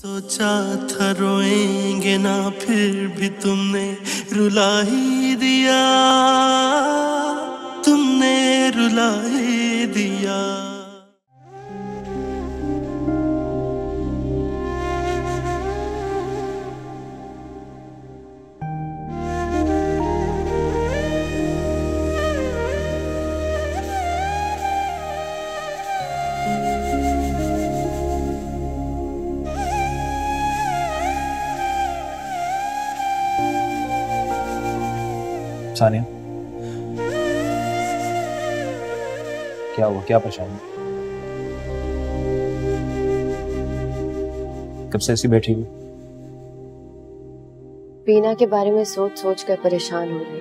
सोचा था रोएंगे ना फिर भी तुमने रुला ही दिया, तुमने रुला ही दिया। सानिया, क्या हुआ? क्या परेशानी? कब से ऐसी बैठी हुई? बीना के बारे में सोच सोच कर परेशान हो रही।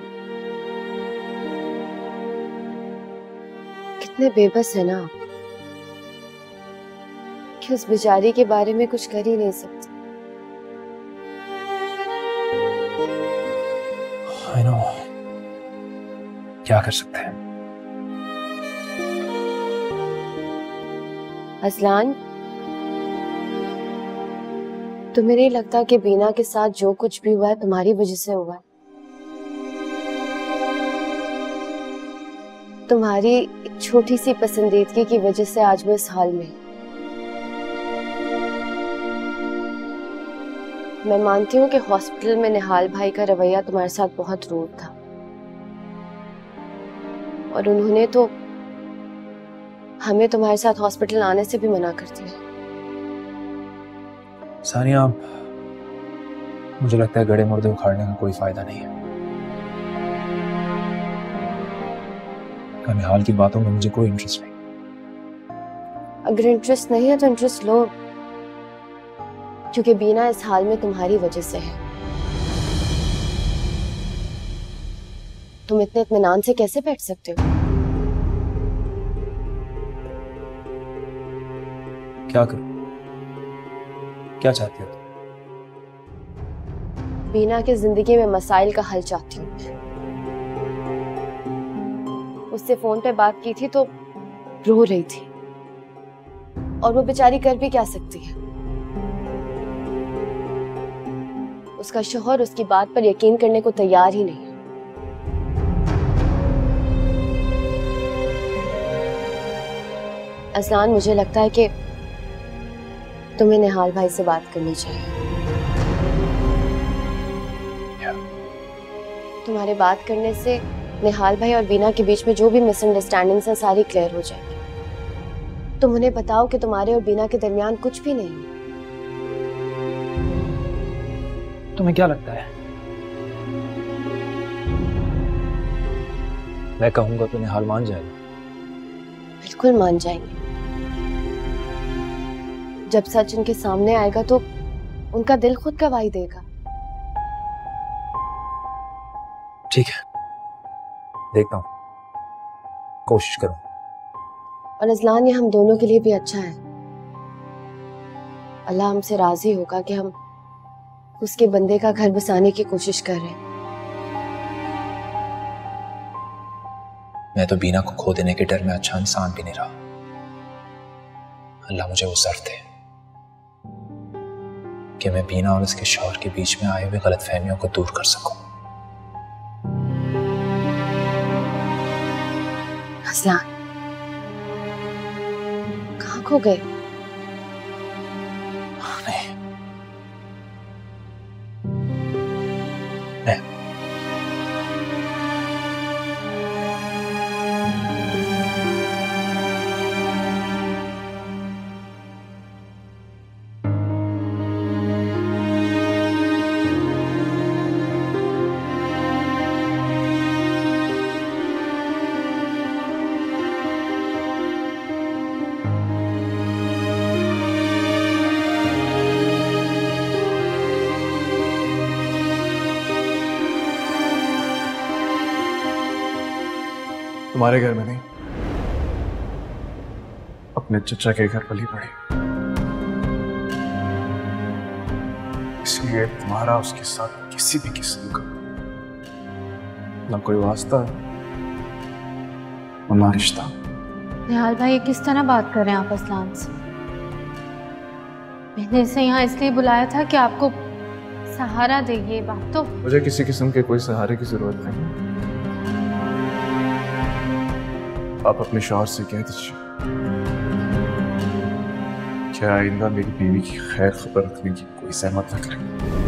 कितने बेबस है ना आप कि उस बेचारी के बारे में कुछ कर ही नहीं सकते। I know. क्या कर सकते हैं? असलान, तुम्हें नहीं लगता कि बीना के साथ जो कुछ भी हुआ है तुम्हारी वजह से हुआ है? तुम्हारी एक छोटी सी पसंदीदगी की वजह से आज वो इस हाल में। मैं मानती हूँ कि हॉस्पिटल में निहाल भाई का रवैया तुम्हारे साथ बहुत रूड था और उन्होंने तो हमें तुम्हारे साथ हॉस्पिटल आने से भी मना कर दिया। सानिया, मुझे लगता है गड़े मुर्दे उखाड़ने का कोई फायदा नहीं है। निहाल की बातों में मुझे कोई इंटरेस्ट नहीं। अगर इंटरेस्ट नहीं है तो इंटरेस्ट लो, क्योंकि बीना इस हाल में तुम्हारी वजह से है। तुम इतने इत्मीनान से कैसे बैठ सकते हो? क्या करूं? क्या चाहती हो? बीना की जिंदगी में मसाइल का हल चाहती हूँ। उससे फोन पे बात की थी तो रो रही थी और वो बेचारी कर भी क्या सकती है। उसका शौहर उसकी बात पर यकीन करने को तैयार ही नहीं है। असलान, मुझे लगता है कि तुम्हें निहाल भाई से बात करनी चाहिए। तुम्हारे बात करने से निहाल भाई और बीना के बीच में जो भी मिसअंडरस्टैंडिंग्स हैं सारी क्लियर हो जाएगी। तुम उन्हें बताओ कि तुम्हारे और बीना के दरमियान कुछ भी नहीं है। तुम्हें क्या लगता है मैं कहूंगा तो निहाल मान जाएगा? बिल्कुल मान जाएंगे। जब सच उनके सामने आएगा तो उनका दिल खुद गवाही देगा। ठीक है, देखता हूं, कोशिश करूं। और अजलान, ये हम दोनों के लिए भी अच्छा है। अल्लाह हमसे राजी होगा कि हम उसके बंदे का घर बसाने की कोशिश कर रहे हैं। मैं तो बीना को खो देने के डर में अच्छा इंसान भी नहीं रहा। अल्लाह मुझे वो ज़र्फ दे कि मैं बीना और उसके शौहर के बीच में आए हुए गलतफहमियों को दूर कर सकूं। असलान, कहाँ खो गए? नहीं, नहीं। तुम्हारे घर में नहीं, अपने चचा के घर पली पड़ी, इसलिए तुम्हारा उसके साथ किसी भी किस्म का ना कोई वास्ता और ना रिश्ता। निहाल भाई, किस तरह बात कर रहे हैं आप असलान से? मैंने इसे यहाँ इसलिए बुलाया था कि आपको सहारा दे, ये बात तो। मुझे किसी किस्म के कोई सहारे की जरूरत नहीं। आप अपने शौहर से कह दीजिए क्या आइंदा मेरी बीवी की खैर खबर रखने की कोई सहमत न करें।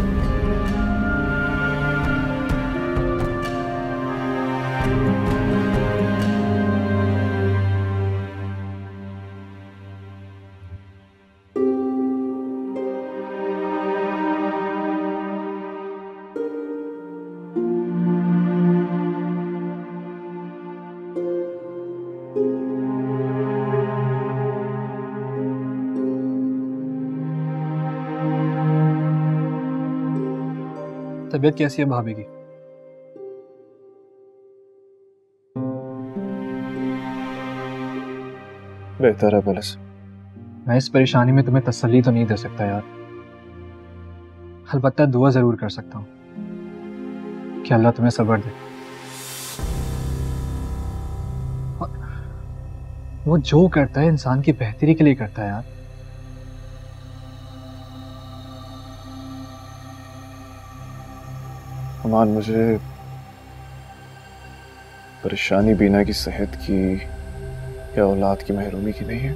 तबीयत कैसी है भाभी की? बेहतर है बलस। मैं इस परेशानी में तुम्हें तसल्ली तो नहीं दे सकता यार, अलबत्ता दुआ जरूर कर सकता हूँ कि अल्लाह तुम्हें सब्र दे। वो जो करता है इंसान की बेहतरी के लिए करता है यार। अमान, मुझे परेशानी बीना की सेहत की या औलाद की महरूमी की नहीं है।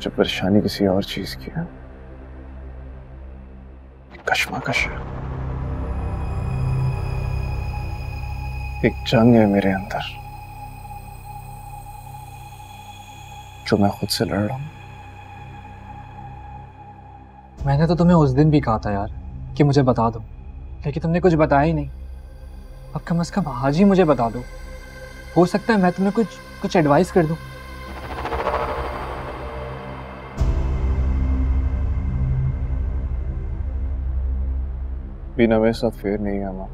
जब परेशानी किसी और चीज की है, कशमकश है, एक जंग है मेरे अंदर जो मैं खुद से लड़ रहा हूं। मैंने तो तुम्हें उस दिन भी कहा था यार कि मुझे बता दो, लेकिन तुमने कुछ बताया ही नहीं। अब कम से कम आज ही मुझे बता दो, हो सकता है मैं तुम्हें कुछ एडवाइस कर दूं। बीना मेरे साथ फेर नहीं है मां।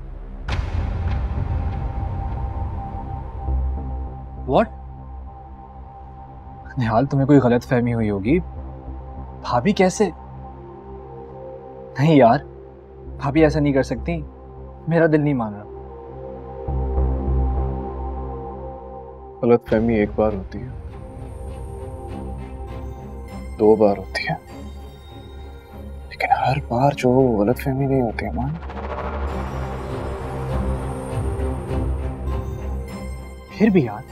व्हाट? निहाल, तुम्हें कोई गलत फहमी हुई होगी। भाभी कैसे? नहीं यार, भाभी ऐसा नहीं कर सकती, मेरा दिल नहीं मान रहा। गलत फहमी एक बार होती है, 2 बार होती है, लेकिन हर बार जो गलत फहमी नहीं होती है मान। फिर भी यार,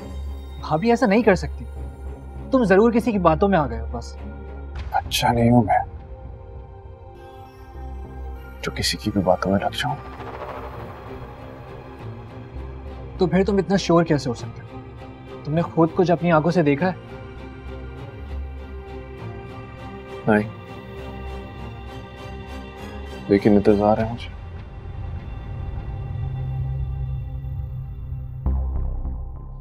भाभी ऐसा नहीं कर सकती। तुम जरूर किसी की बातों में आ गए हो बस। अच्छा नहीं हूं मैं जो किसी की भी बातों में लग जाऊं। तो फिर तुम इतना श्योर कैसे हो सकते हो? तुमने खुद कुछ अपनी आंखों से देखा है? नहीं, लेकिन इंतजार है मुझे।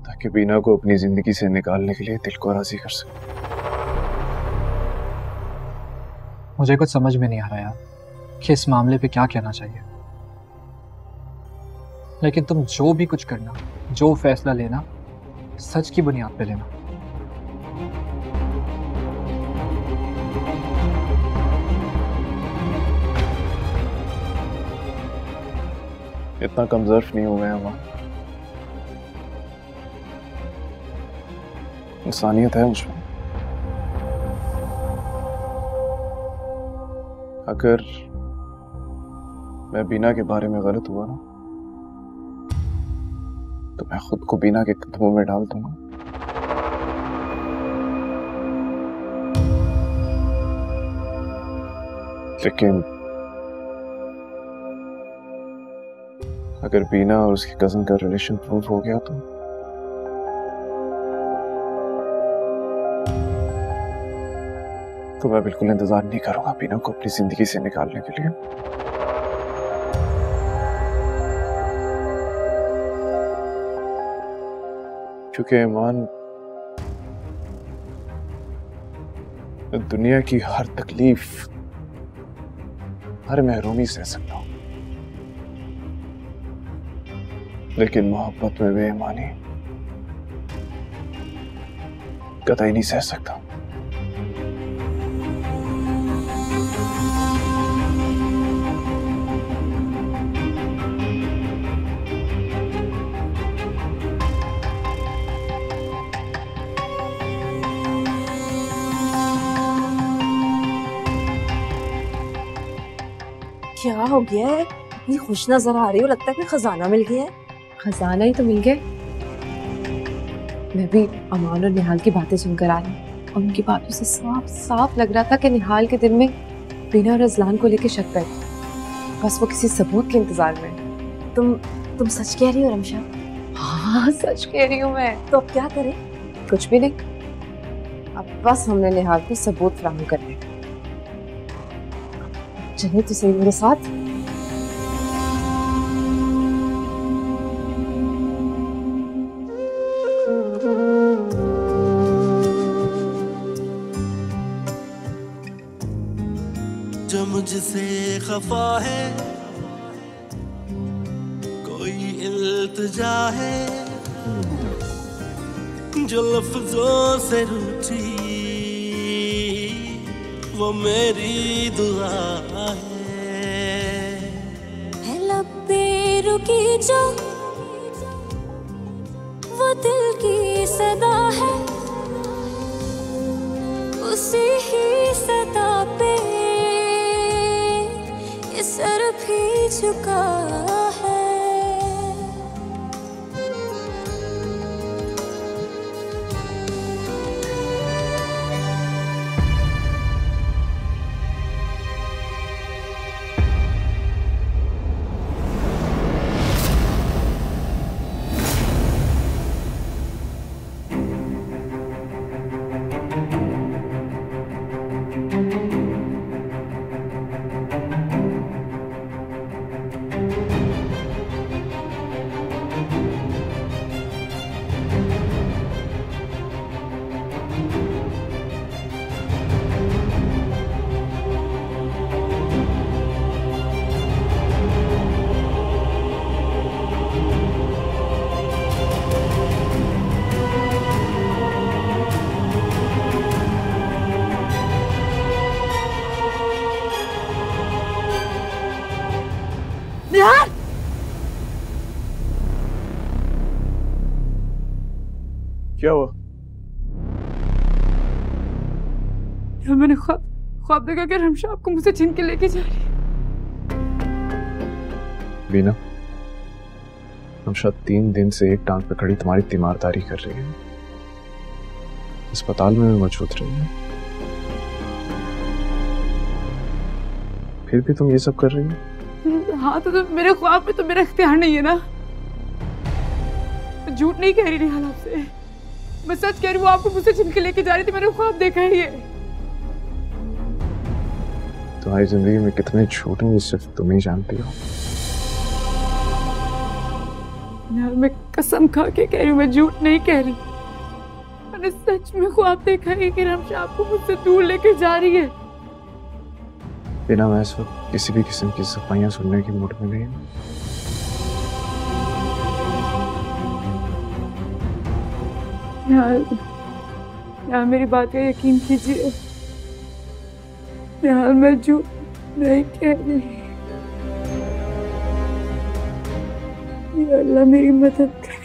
ताकि बीना को अपनी जिंदगी से निकालने के लिए दिल को राजी कर सके। मुझे कुछ समझ में नहीं आ रहा यार कि इस मामले पे क्या कहना चाहिए, लेकिन तुम जो भी कुछ करना, जो फैसला लेना, सच की बुनियाद पे लेना। इतना कमजोर नहीं हो गया वहां। इंसानियत है मुझमें। अगर मैं बीना के बारे में गलत हुआ ना, तो मैं खुद को बीना के कदमों में डाल दूंगा। लेकिन अगर बीना और उसकी कजन का रिलेशन प्रूव हो गया तो मैं बिल्कुल इंतजार नहीं करूंगा बीना को अपनी जिंदगी से निकालने के लिए। क्योंकि ईमान, दुनिया की हर तकलीफ, हर महरूमी सह सकता हूं, लेकिन मोहब्बत में बेईमानी कतई नहीं सह सकता। क्या हो गया है? इतनी खुश नजर आ रही हो, लगता है कि खजाना मिल गया है। खजाना ही तो मिल गए। मैं भी अमान और निहाल की बातें सुनकर आ रही हूँ और उनकी बातों से साफ साफ लग रहा था कि निहाल के दिल में बीना और अजलान को लेकर शक है। बस वो किसी सबूत के इंतजार में है। तुम सच कह रही हो रमशा? हाँ सच कह रही हूँ मैं। तो अब क्या करें? कुछ भी नहीं, अब बस हमने निहाल को सबूत फराहम करने। चलिए तो सही मेरे साथ। जो मुझसे खफा है, कोई इल्तिजा है, जो लफ्जों से रूठी वो मेरी दुआ है लब पे रुकी जो वो दिल की सदा है, उसी ही सदा पे ये सर भी झुका है। क्या हुआ? यार मैंने ख्वाब देखा कि रमशा आपको मुझसे छीन के लेके जा रही है। बीना, रमशा 3 दिन से एक टांग पे खड़ी तुम्हारी तीमारदारी कर रही है, अस्पताल में भी मौजूद रही है, फिर भी तुम ये सब कर रही हो? हाँ तो मेरे ख्वाब में तो मेरा इख्तियार नहीं है ना। मैं झूठ नहीं कह रही निहाल आपसे, मैं सच कह रही हूँ। आपको मुझसे छीन के लेके जा रही थी, मैंने ख्वाब देखा है ये। तुम्हारी जिंदगी में कितने झूठ हैं ये सिर्फ तुम ही जानती हो। यार मैं कसम खा के कह रही हूँ, मैं झूठ नहीं कह रही। मैंने सच में ख्वाब देखा है कि रमशा आपको मुझसे दूर लेके जा रही है। बिना मैं इस वक्त किसी भी किस्म की सफाइयां सुनने की मूड में नहीं हूँ। यार मेरी बात का यकीन कीजिए, यार मैं झूठ नहीं कह रही। या अल्लाह मेरी मदद करे।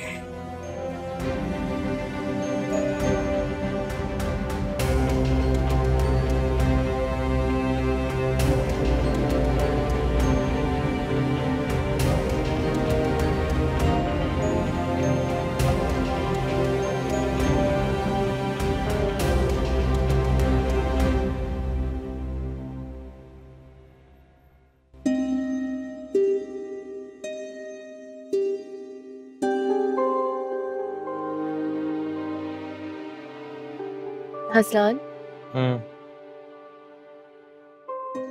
हसलान,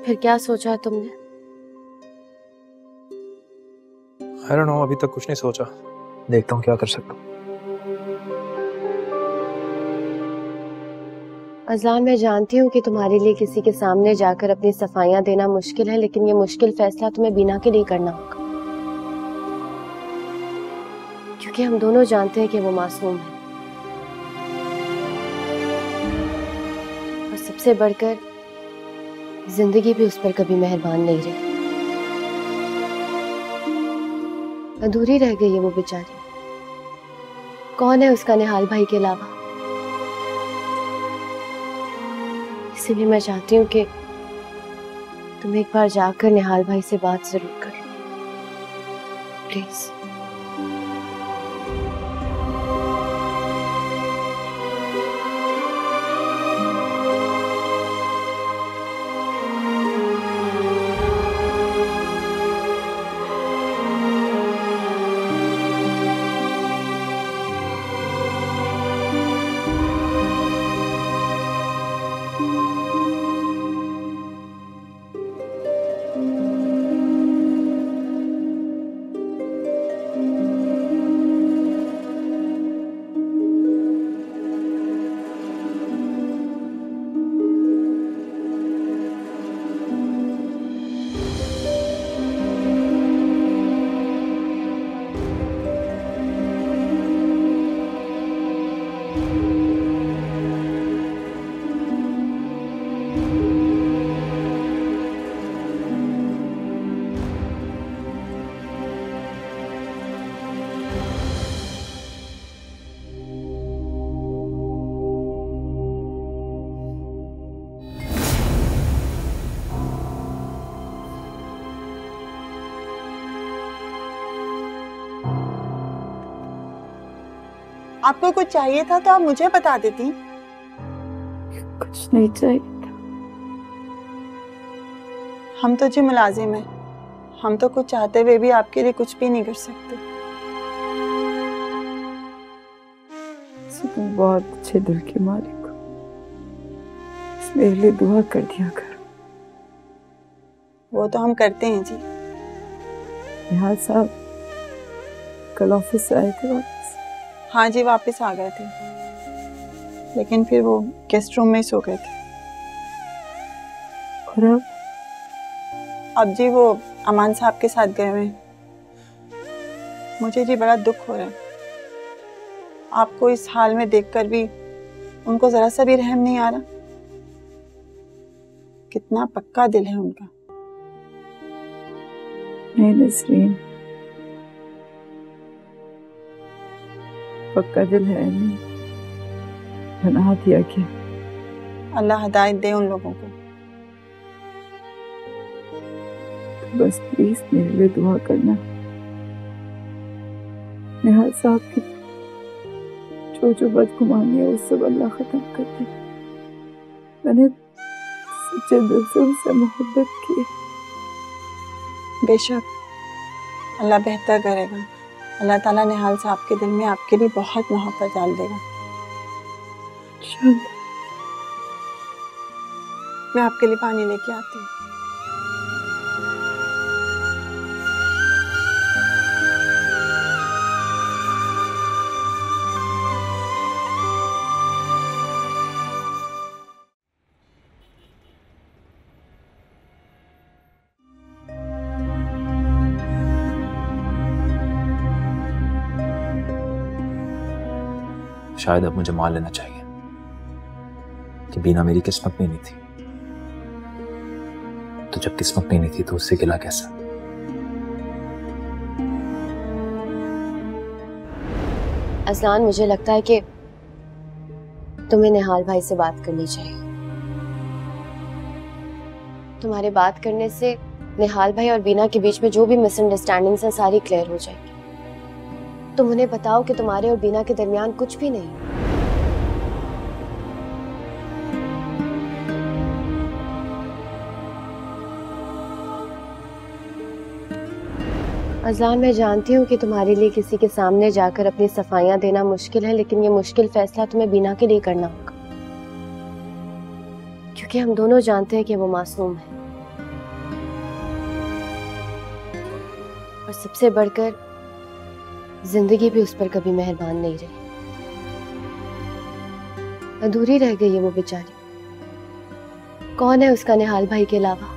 फिर क्या सोचा है तुमने? I don't know, अभी तक कुछ नहीं सोचा, देखता हूँ क्या कर सकता हूँ। अजलान, मैं जानती हूँ कि तुम्हारे लिए किसी के सामने जाकर अपनी सफाइयां देना मुश्किल है, लेकिन ये मुश्किल फैसला तुम्हें बीना के लिए करना होगा, क्योंकि हम दोनों जानते हैं कि वो मासूम है। और सबसे बढ़कर जिंदगी भी उस पर कभी मेहरबान नहीं रही, अधूरी रह गई है वो बेचारी। कौन है उसका निहाल भाई के अलावा? इसीलिए मैं चाहती हूँ कि तुम एक बार जाकर निहाल भाई से बात जरूर करो प्लीज। आपको कुछ चाहिए था तो आप मुझे बता देती। कुछ नहीं चाहिए था। हम तो जी मुलाजिम हैं, हम तो कुछ चाहते हुए भी आपके लिए कुछ भी नहीं कर सकते। तुम बहुत अच्छे दिल के मालिक हो, मेरे लिए दुआ कर दिया करो। वो तो हम करते हैं जी। निहाल साहब कल ऑफिस से आए थे वापस? हाँ जी, वापस आ गए थे, लेकिन फिर वो गेस्ट रूम में सो गए थे। और अब जी वो अमान साहब के साथ गए हुए हैं। मुझे जी बड़ा दुख हो रहा है, आपको इस हाल में देखकर भी उनको जरा सा भी रहम नहीं आ रहा। कितना पक्का दिल है उनका। नहीं नसरीन, पक्का दिल है नहीं, बना दिया क्या। अल्लाह हिदायत दे उन लोगों को। तो बस प्लीज मेरे लिए दुआ करना। निहाल साहब की जो बदगुमानी है वो सब अल्लाह खत्म कर दे। मैंने सच्चे दिल से उनसे मोहब्बत की। बेशक अल्लाह बेहतर करेगा। अल्लाह ताला निहाल साहब के दिल में आपके लिए बहुत मोहब्बत डाल देगा। मैं आपके लिए पानी लेके आती हूँ। शायद अब मुझे मान लेना चाहिए कि बीना मेरी किस्मत में नहीं थी, तो जब किस्मत में नहीं थी तो उससे गिला कैसा। अज़लान, मुझे लगता है कि तुम्हें निहाल भाई से बात करनी चाहिए। तुम्हारे बात करने से निहाल भाई और बीना के बीच में जो भी मिसअंडरस्टैंडिंग्स हैं सारी क्लियर हो जाएगी। तुम उन्हें बताओ कि तुम्हारे और बीना के दरमियान कुछ भी नहीं। अज़लान, मैं जानती हूँ कि तुम्हारे लिए किसी के सामने जाकर अपनी सफाइयां देना मुश्किल है, लेकिन ये मुश्किल फैसला तुम्हें बीना के लिए करना होगा, क्योंकि हम दोनों जानते हैं कि वो मासूम है। और सबसे बढ़कर जिंदगी भी उस पर कभी मेहरबान नहीं रही। अधूरी रह गई है वो बेचारी। कौन है उसका निहाल भाई के अलावा?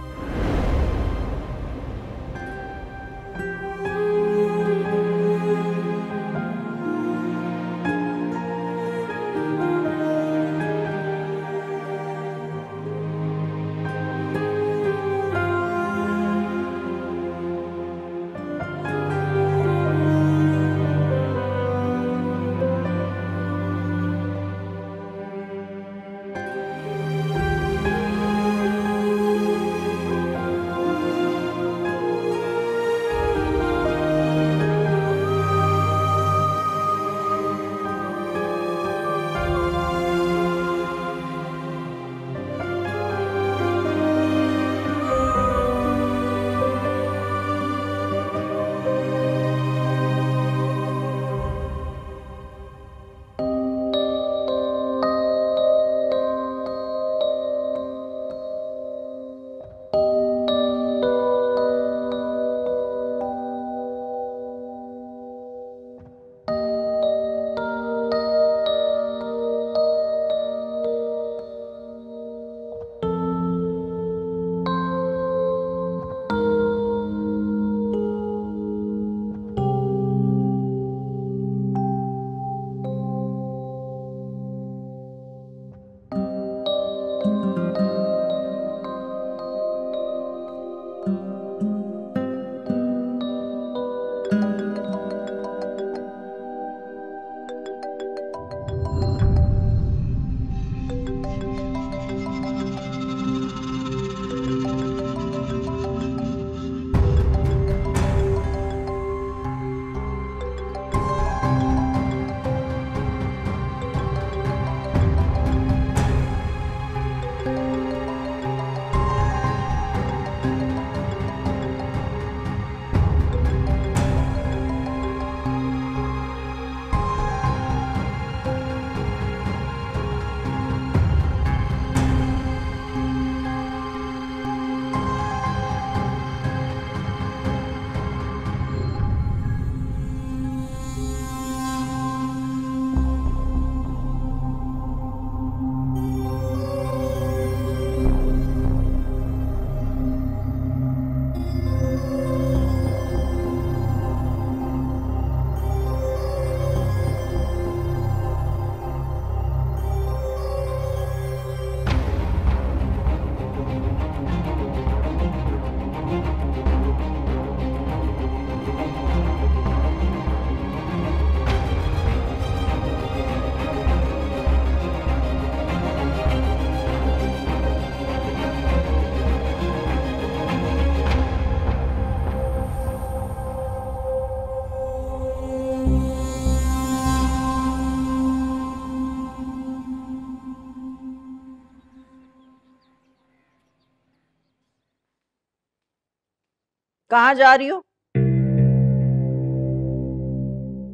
कहाँ जा रही हो?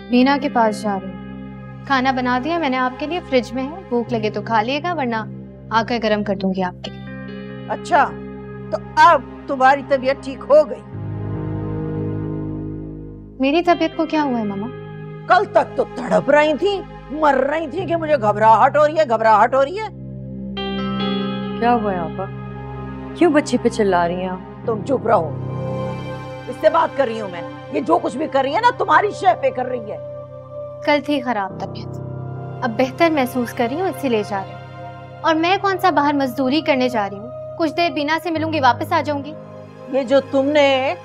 बीना के पास जा रही हूँ। खाना बना दिया मैंने आपके लिए, फ्रिज में है, भूख लगे तो खा लिएगा वरना आकर गर्म कर दूंगी आपके लिए। अच्छा, तो अब तुम्हारी तबीयत ठीक हो गई? मेरी तबीयत को क्या हुआ है मामा? कल तक तो तड़प रही थी, मर रही थी कि मुझे घबराहट हो रही है, घबराहट हो रही है। क्या हुआ है आपा? क्यों बच्ची पे चिल्ला रही हैं आप? तुम चुप रहो, इससे बात कर रही हूँ मैं। ये जो कुछ भी कर रही है ना, तुम्हारी शय पे कर रही है। कल थी खराब तबीयत, अब बेहतर महसूस कर रही हूँ इसीलिए जा रही हूँ। और मैं कौन सा बाहर मजदूरी करने जा रही हूँ, कुछ देर बीना से मिलूंगी वापस आ जाऊंगी। ये जो तुमने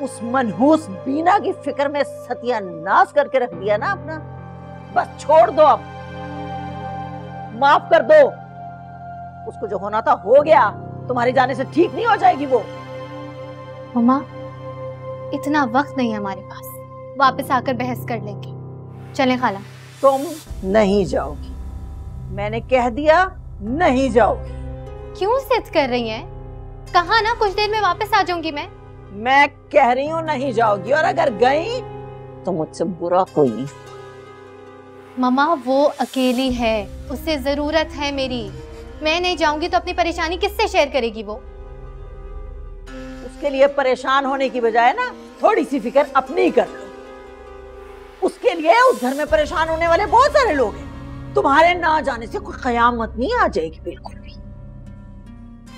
उस मनहूस बीना की फिक्र में सत्यानाश करके रख दिया ना अपना, बस छोड़ दो, अब माफ कर दो। उसको जो होना था हो गया, तुम्हारे जाने से ठीक नहीं हो जाएगी वो। मम्मा, इतना वक्त नहीं है हमारे पास, वापस आकर बहस कर लेंगे। चलें खाला। तुम नहीं जाओगी, मैंने कह दिया नहीं जाओगी। क्यों जिद कर रही हैं? कहा ना कुछ देर में वापस आ जाऊंगी मैं कह रही हूँ नहीं जाओगी, और अगर गई तो मुझसे बुरा कोई नहीं। मम्मा वो अकेली है, उसे जरूरत है मेरी। मैं नहीं जाऊंगी तो अपनी परेशानी किससे शेयर करेगी वो? उसके लिए परेशान होने की बजाय ना थोड़ी सी फिक्र अपनी कर लो। उसके लिए उस घर में परेशान होने वाले बहुत सारे लोग हैं। तुम्हारे ना जाने से कोई कयामत नहीं आ जाएगी बिल्कुल भी।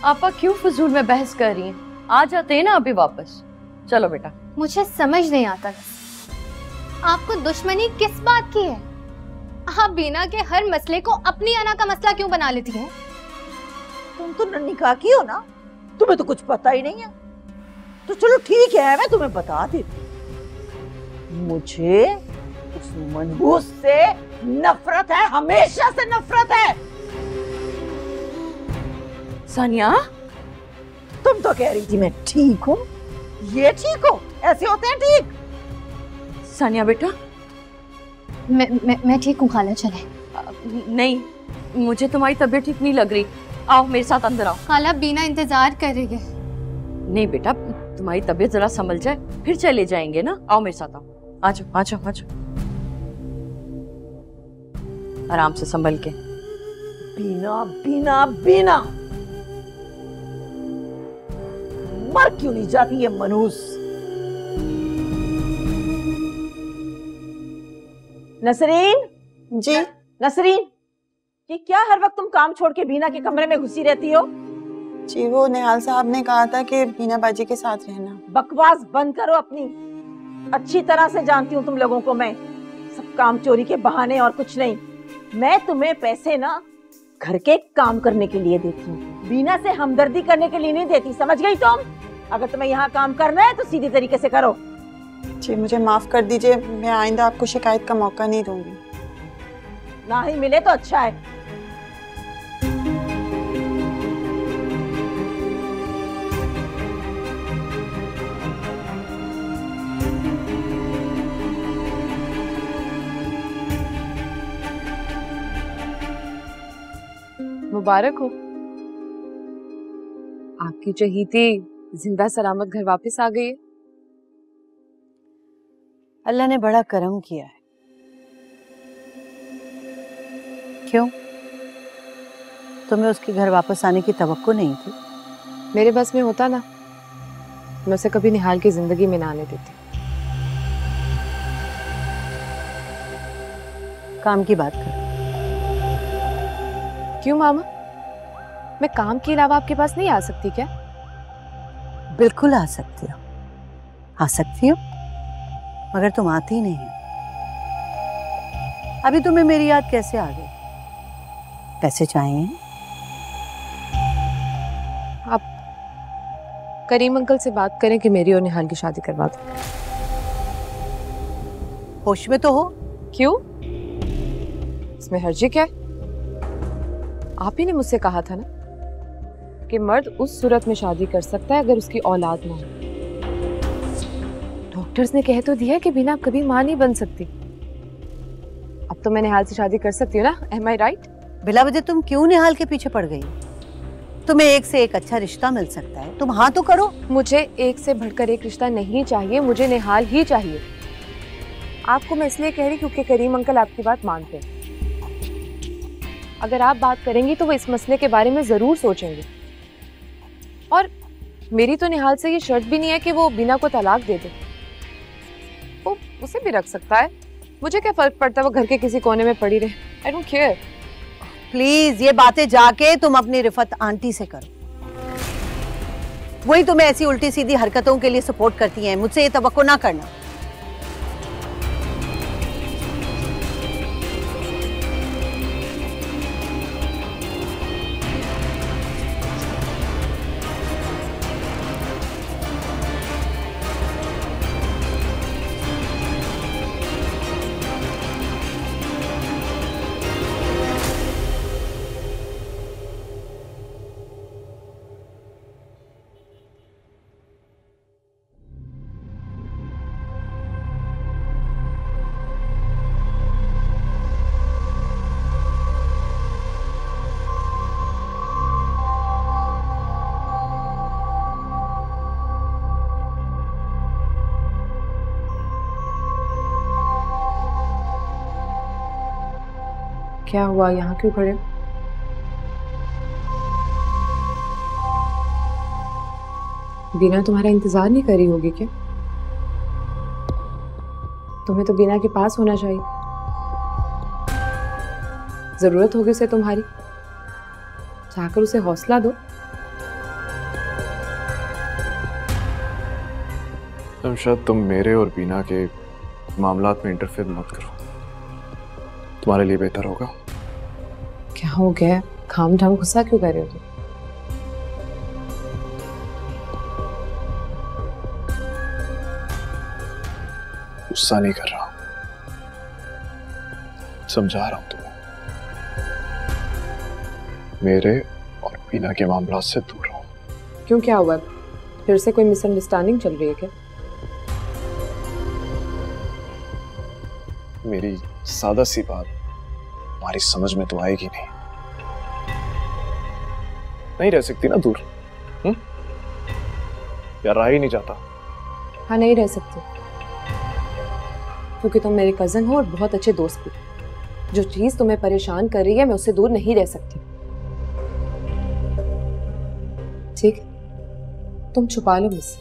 आपा क्यों फजूल में बहस कर रही हैं? आ जाते हैं ना अभी वापस। चलो बेटा। मुझे समझ नहीं आता आपको दुश्मनी किस बात की है? आप बीना के हर मसले को अपनी अना का मसला क्यों बना लेती हैं? तुम तो नन्ही काकी हो ना, तुम्हें तो कुछ पता ही नहीं है। तो चलो ठीक है, मैं तुम्हें बता देती हूँ। मुझे उस मनहूस से नफरत है, हमेशा से नफरत है। सानिया, तुम तो कह रही थी मैं ठीक हूँ, ये ठीक हो? ऐसे होते हैं ठीक? सानिया बेटा, मैं ठीक हूँ खाला, चले। नहीं, मुझे तुम्हारी तबीयत ठीक नहीं लग रही। आओ मेरे साथ अंदर आओ। खाला बीना इंतजार कर रही है। नहीं बेटा, तुम्हारी तबीयत जरा संभल जाए फिर चले जाएंगे ना। आओ मेरे साथ, आओ। आ जाओ आ जाओ आ जाओ, आराम से संभल के। बीना बीना बीना, मर क्यों नहीं जाती ये मनहूस? नसरीन जी। नसरीन, ये क्या हर वक्त तुम काम छोड़ के बीना के कमरे में घुसी रहती हो? जी, वो निहाल साहब ने कहा था कि बीना बाजी के साथ रहना। बकवास बंद करो अपनी। अच्छी तरह से जानती हूँ तुम लोगों को मैं, सब काम चोरी के बहाने और कुछ नहीं। मैं तुम्हें पैसे ना घर के काम करने के लिए देती हूँ, बीना से हमदर्दी करने के लिए नहीं देती, समझ गई तुम? अगर तुम्हें यहाँ काम करना है तो सीधी तरीके से करो। जी मुझे माफ कर दीजिए, मैं आइंदा आपको शिकायत का मौका नहीं दूंगी। ना ही मिले तो अच्छा है। मुबारक हो, आपकी चहीती जिंदा सलामत घर वापस आ गई है। अल्लाह ने बड़ा करम किया है। क्यों, तुम्हें उसके घर वापस आने की तवक्को नहीं थी? मेरे बस में होता ना, मैं उसे कभी निहाल की जिंदगी में ना आने देती। काम की बात कर। क्यों मामा, मैं काम के अलावा आपके पास नहीं आ सकती क्या? बिल्कुल आ सकती हो, आ सकती हो, मगर तुम आती नहीं हो। अभी तुम्हें मेरी याद कैसे आ गई? पैसे चाहिए? आप करीम अंकल से बात करें कि मेरी और निहाल की शादी करवा दो। होश में तो हो? क्यों, इसमें हर्जी क्या है? आप ही ने मुझसे कहा था ना कि मर्द उस सूरत में शादी कर सकता है अगर उसकी औलाद ना हो। डॉक्टर्स ने कह तो दिया कि बिना कभी मां नहीं बन सकती। अब तो मैं निहाल से शादी कर सकती हूँ ना, एम आई राइट? बिला वजह तुम क्यों निहाल के पीछे पड़ गई? तुम्हें एक से एक अच्छा रिश्ता मिल सकता है, तुम हाँ तो करो। मुझे एक से बढ़कर एक रिश्ता नहीं चाहिए, मुझे निहाल ही चाहिए। आपको मैं इसलिए कह रही क्योंकि करीम अंकल आपकी बात मानते हैं। अगर आप बात करेंगी तो वो इस मसले के बारे में जरूर सोचेंगे। और मेरी तो निहाल से ये शर्त भी नहीं है कि वो बीना को तलाक दे दे। वो उसे भी रख सकता है, मुझे क्या फर्क पड़ता है वो घर के किसी कोने में पड़ी रहे। I don't care. प्लीज ये बातें जाके तुम अपनी रिफत आंटी से करो, वही तुम्हें ऐसी उल्टी सीधी हरकतों के लिए सपोर्ट करती हैं, मुझसे ये तवक्को ना करना। क्या हुआ, यहाँ क्यों खड़े हो? बीना तुम्हारा इंतजार नहीं कर रही होगी क्या? तुम्हें तो बीना के पास होना चाहिए, जरूरत होगी उसे तुम्हारी, जाकर उसे हौसला दो। शायद तुम मेरे और बीना के मामलात में इंटरफेयर मत करो, तुम्हारे लिए बेहतर होगा। क्या हो गया, खाम ठाम गुस्सा क्यों कर रहे हो तुम? गुस्सा नहीं कर रहा, समझा रहा हूं तुम्हें। मेरे और बीना के मामला से दूर रहो। क्यों, क्या हुआ? फिर से कोई मिसअंडरस्टैंडिंग चल रही है क्या? मेरी सादा सी बात तुम्हारी समझ में तो आएगी नहीं रह सकती ना दूर। या रहा ही नहीं जाता? हाँ, नहीं रह सकते, क्योंकि तुम मेरे कजन हो और बहुत अच्छे दोस्त भी। जो चीज तुम्हें परेशान कर रही है मैं उससे दूर नहीं रह सकती। ठीक, तुम छुपा लो मुझसे,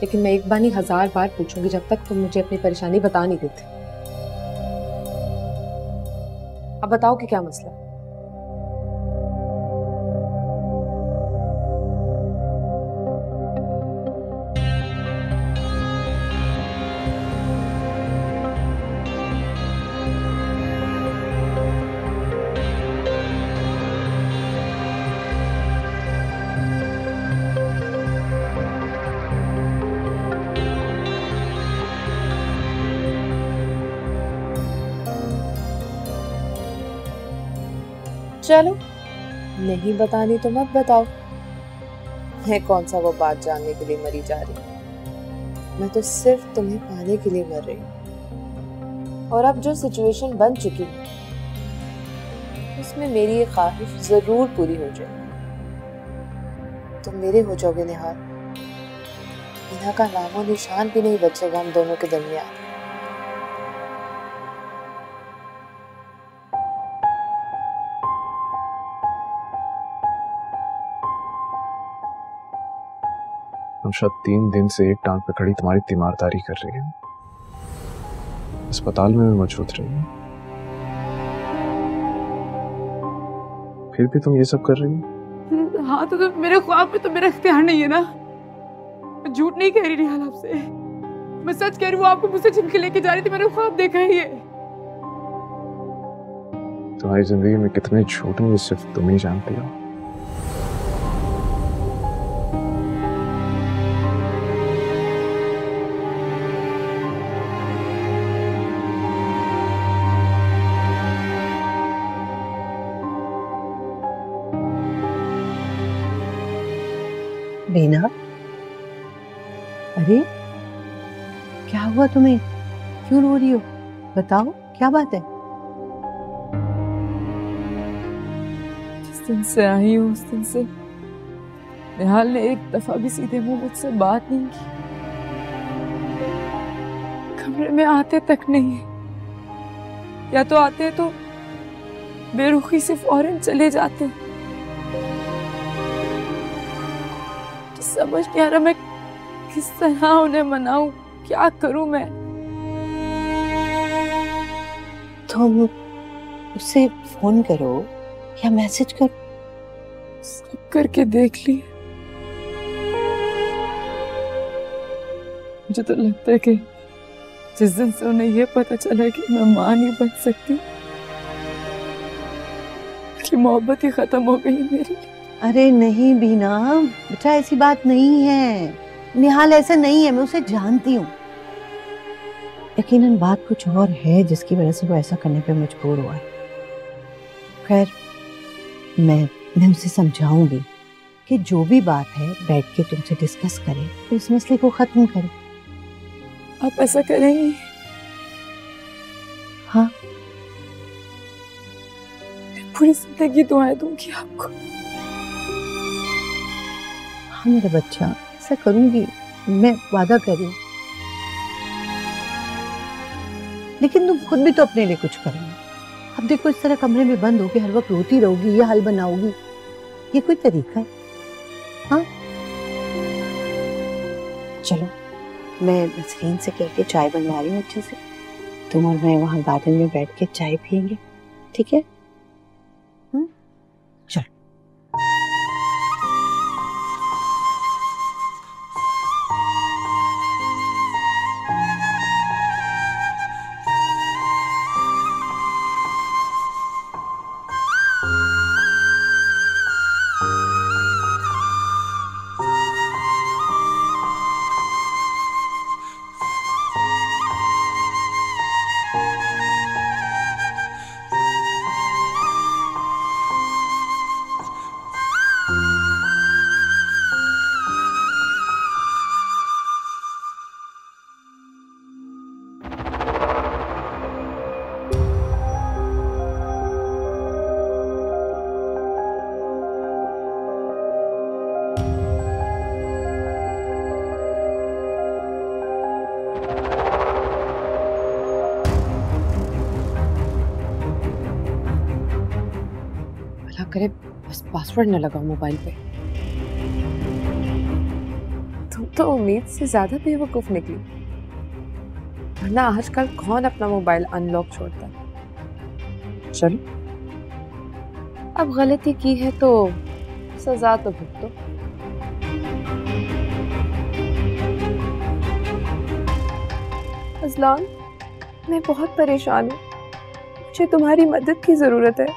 लेकिन मैं एक बार नहीं 1000 बार पूछूंगी जब तक तुम मुझे अपनी परेशानी बता नहीं देते। अब बताओ कि क्या मसला? चलो, नहीं बतानी तो मत बताओ। मैं कौन सा वो बात जानने के लिए मरी जा रही हूँ, मैं तो सिर्फ तुम्हें पाने के लिए मर रही हूँ। और अब जो सिचुएशन बन चुकी है उसमें मेरी ये ख्वाहिश जरूर पूरी हो जाए। तुम मेरे हो जाओगे निहाल, बिना का नामो निशान भी नहीं बचेगा हम दोनों के दरमियान। हम शायद 3 दिन से एक टांग पे खड़ी तुम्हारी तीमारदारी कर रही है, अस्पताल में भी मौजूद रही है, फिर भी तुम ये सब कर रही हो। हाँ तो मेरे ख्वाब में तो मेरा इख्तियार नहीं है ना। मैं झूठ नहीं कह रही निहाल आपसे, मैं सच कह रही हूँ। आपको मुझसे छीन के लेके जा रही थी, मैंने ख्वाब देखा है ये। तुम्हारी जिंदगी में कितने झूठ हैं ये सिर्फ तुम ही जानती हो। बीना, अरे क्या हुआ तुम्हें, क्यों रो रही हो? बताओ क्या बात है? जिस दिन से आई हूँ उस दिन से निहाल ने एक दफा भी सीधे मुंह मुझसे बात नहीं की, कमरे में आते तक नहीं, या तो आते तो बेरुखी से फौरन चले जाते। तो समझ नहीं आ रहा मैं किस तरह उन्हें मनाऊं, क्या करूं मैं। तुम उसे फोन करो या मैसेज करो। सब करके देख लिए, मुझे तो लगता है कि जिस दिन से उन्हें ये पता चला कि मैं मां नहीं बन सकती, कि मोहब्बत ही खत्म हो गई मेरी। अरे नहीं बीना बेटा, ऐसी बात नहीं है। निहाल ऐसा नहीं है, मैं उसे जानती हूँ। यकीनन बात कुछ और है जिसकी वजह से वो ऐसा करने पे मजबूर हुआ है। खैर मैं उसे समझाऊंगी कि जो भी बात है बैठ के तुमसे डिस्कस करें, तो इस मसले को खत्म करें। आप ऐसा करेंगी? हाँ, पूरी जिंदगी दुआएं दूंगी आपको। हाँ मेरा बच्चा, ऐसा करूंगी, मैं वादा कर रही हूँ। लेकिन तुम खुद भी तो अपने लिए कुछ करो। अब देखो, इस तरह कमरे में बंद होके हर वक्त रोती रहोगी, ये हाल बनाओगी, ये कोई तरीका है? हाँ चलो, मैं नसरीन से कह के चाय बनवा रही हूँ अच्छे से। तुम और मैं वहां गार्डन में बैठ के चाय पियेंगे, ठीक है? चलो। करे बस पासवर्ड न लगाओ मोबाइल पे। तुम तो उम्मीद से ज्यादा बेवकूफ निकली, वरना आजकल कौन अपना मोबाइल अनलॉक छोड़ता है। चलो, अब गलती की है तो सजा तो भुगतो। अज़लान, मैं बहुत परेशान हूँ, मुझे तुम्हारी मदद की जरूरत है।